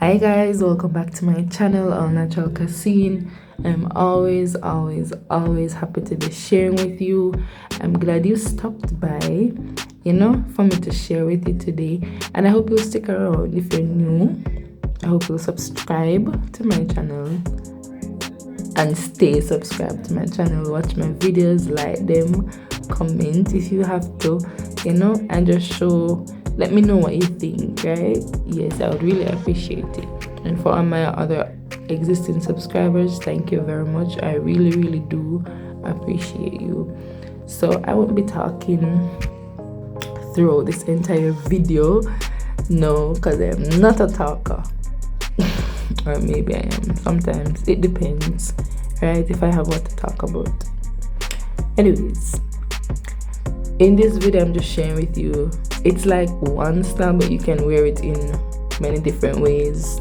Hi guys, welcome back to my channel, All Natural Cassine. I'm always happy to be sharing with you. I'm glad you stopped by, for me to share with you today. And I hope you'll stick around. If you're new, I hope you'll subscribe to my channel and stay subscribed to my channel. Watch my videos, like them, comment if you have to, and just let me know what you think, right? Yes, I would really appreciate it. And for all my other existing subscribers, thank you very much. I really do appreciate you. So I won't be talking through this entire video, no, because I'm not a talker. Or maybe I am. Sometimes it depends, right? If I have what to talk about. Anyways, in this video I'm just sharing with you, it's like one style, but you can wear it in many different ways,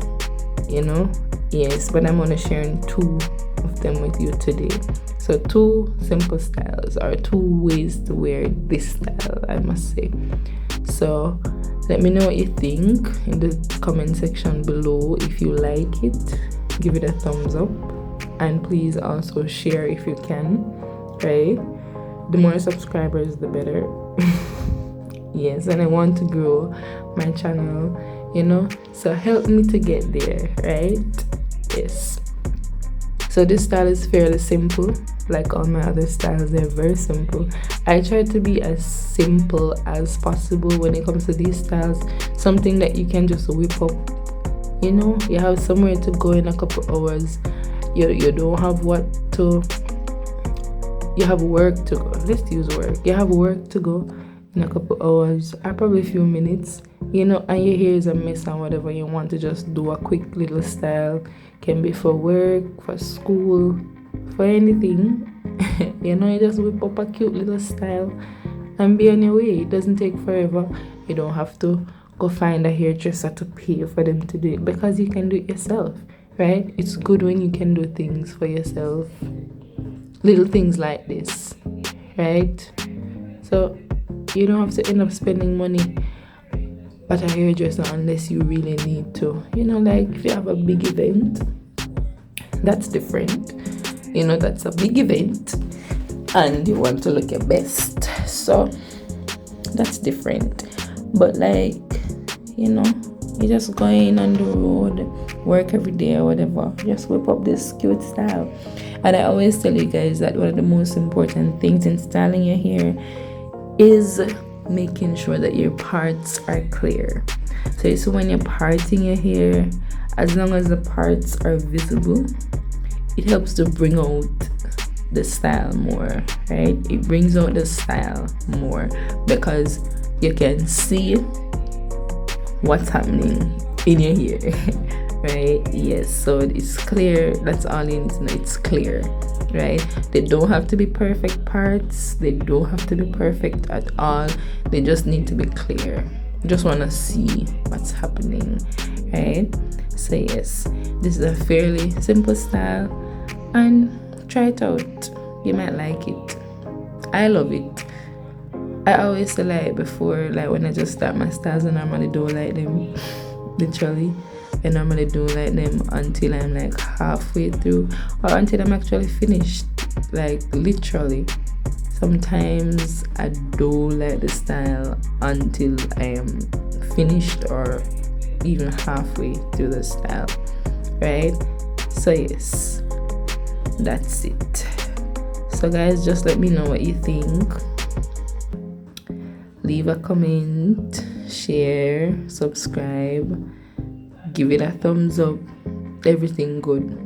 yes, but I'm gonna share two of them with you today. So two simple styles, or two ways to wear this style, I must say. So let me know what you think in the comment section below. If you like it, give it a thumbs up, and please also share if you can, right? The more subscribers, the better. Yes, and I want to grow my channel, so help me to get there, right? Yes. So this style is fairly simple. Like all my other styles, they're very simple. I try to be as simple as possible when it comes to these styles. Something that you can just whip up, you have somewhere to go in a couple hours. You don't have you have work to go. Let's use work. You have work to go in a couple hours, or probably a few minutes, and your hair is a mess and whatever. You want to just do a quick little style. Can be for work, for school, for anything. You just whip up a cute little style and be on your way. It doesn't take forever. You don't have to go find a hairdresser to pay for them to do it, because you can do it yourself, right? It's good when you can do things for yourself. Little things like this, right? So you don't have to end up spending money at a hairdresser unless you really need to. Like if you have a big event, that's different. That's a big event and you want to look your best. So that's different. But like, you just going on the road, work every day or whatever, just whip up this cute style. And I always tell you guys that one of the most important things in styling your hair is making sure that your parts are clear. So when you're parting your hair, as long as the parts are visible, it helps to bring out the style more, right? It brings out the style more because you can see what's happening in your hair. Right? Yes, so it's clear. That's all you need to know. It's clear, right? They don't have to be perfect parts. They don't have to be perfect at all. They just need to be clear. You just want to see what's happening, right? So yes, this is a fairly simple style, and try it out. You might like it. I love it. I always say, like before, like when I just start my styles, I normally don't like them. Literally, I normally do like them until I'm like halfway through, or until I'm actually finished. Like literally, sometimes I do like the style until I am finished or even halfway through the style, right? So yes, that's it. So guys, just let me know what you think. Leave a comment, share, subscribe, give it a thumbs up. Everything good,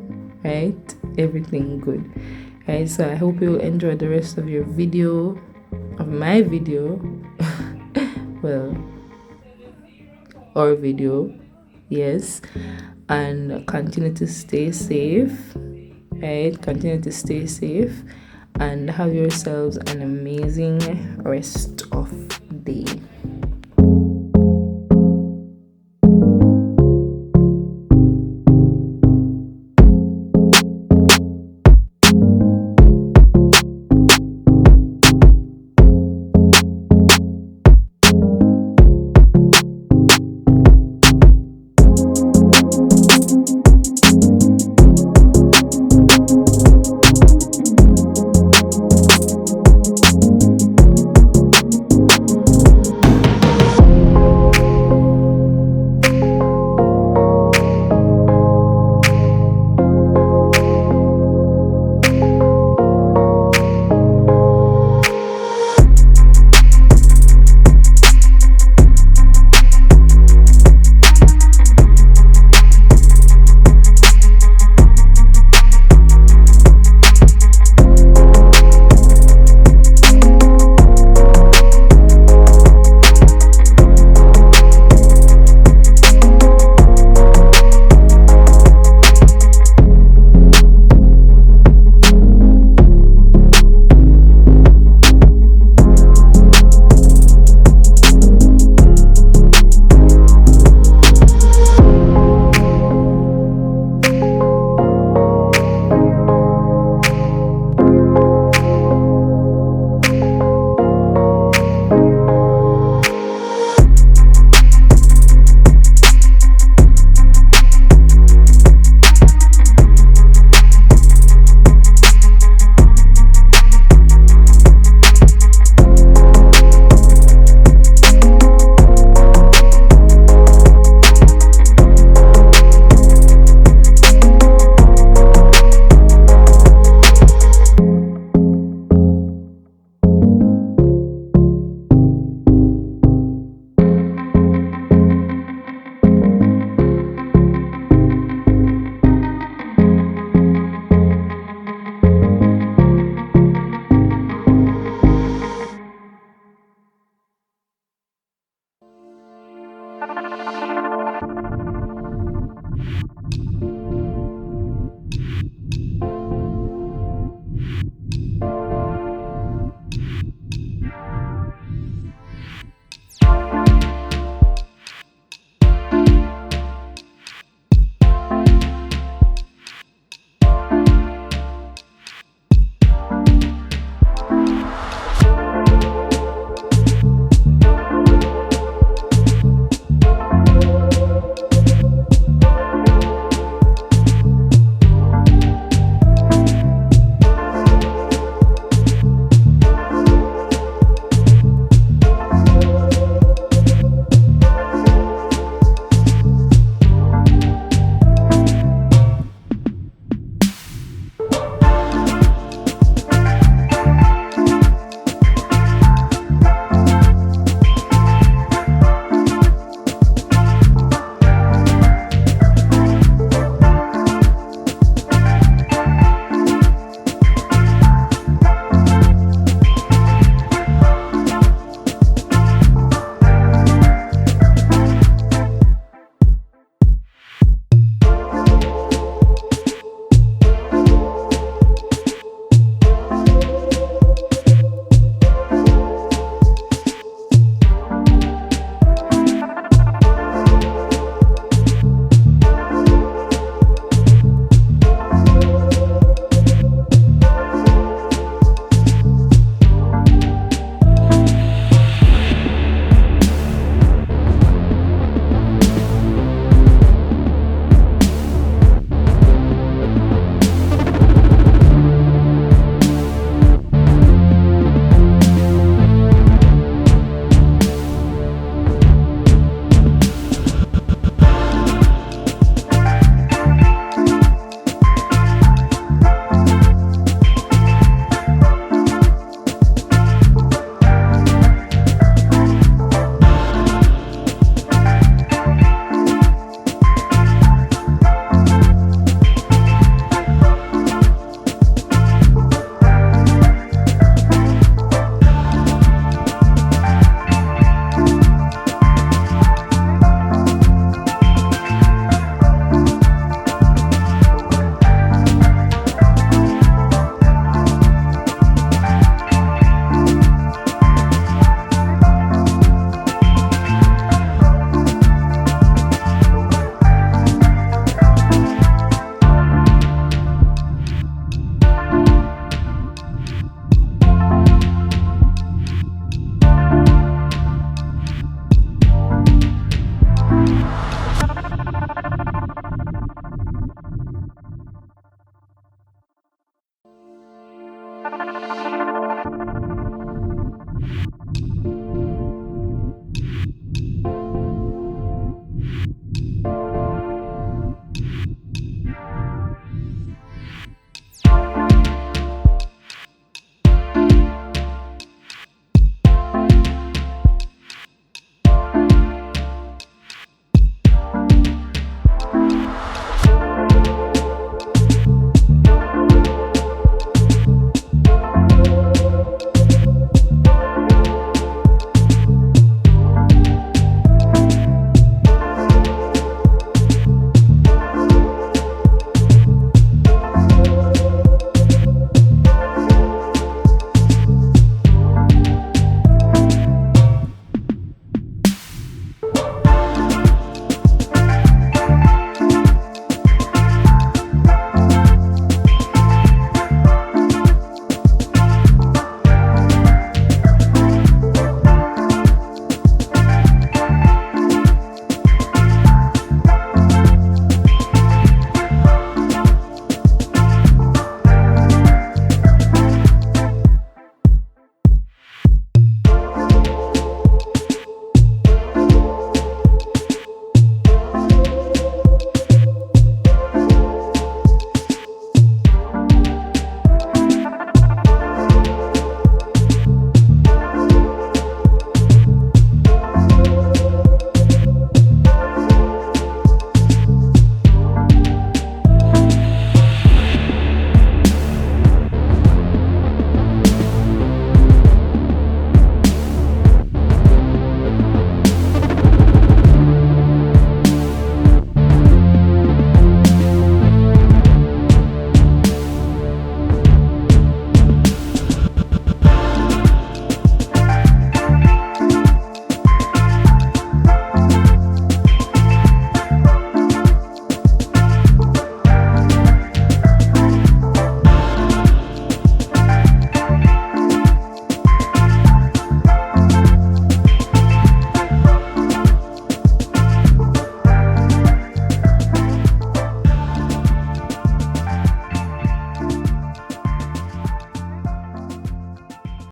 right? Everything good, right? So I hope you'll enjoy the rest of my video. Well, our video, yes. And continue to stay safe, right? Continue to stay safe and have yourselves an amazing rest of the day.